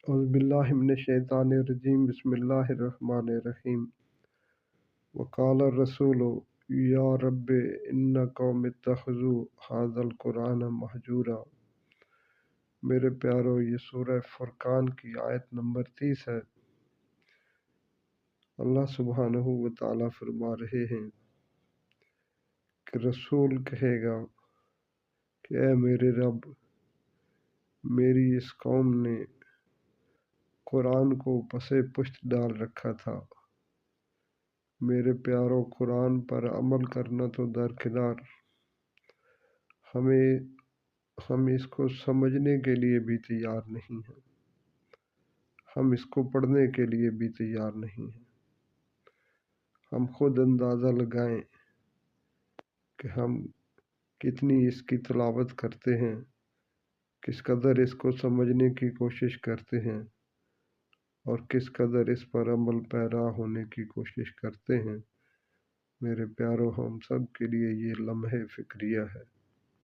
اعوذ باللہ من الشیطان الرجیم بسم اللہ الرحمن الرحیم وقال الرسول یا رب ان قوم اتخذوا ھذا القرآن مہجورا۔ میرے پیارو، یہ سورہ فرقان کی آیت نمبر 30 ہے۔ اللہ سبحانہ و تعالیٰ فرما رہے ہیں کہ رسول کہے گا کہ اے میرے رب، میری اس قوم نے قرآن کو پس پشت ڈال رکھا تھا۔ میرے پیارو، قرآن پر عمل کرنا تو درکنار، ہم اس کو سمجھنے کے لیے بھی تیار نہیں ہیں، ہم اس کو پڑھنے کے لیے بھی تیار نہیں ہیں۔ ہم خود اندازہ لگائیں کہ ہم کتنی اس کی تلاوت کرتے ہیں، کس قدر اس کو سمجھنے کی کوشش کرتے ہیں اور کس قدر اس پر عمل پیرا ہونے کی کوشش کرتے ہیں۔ میرے پیارو، ہم سب کے لیے یہ لمحہ فکریہ ہے۔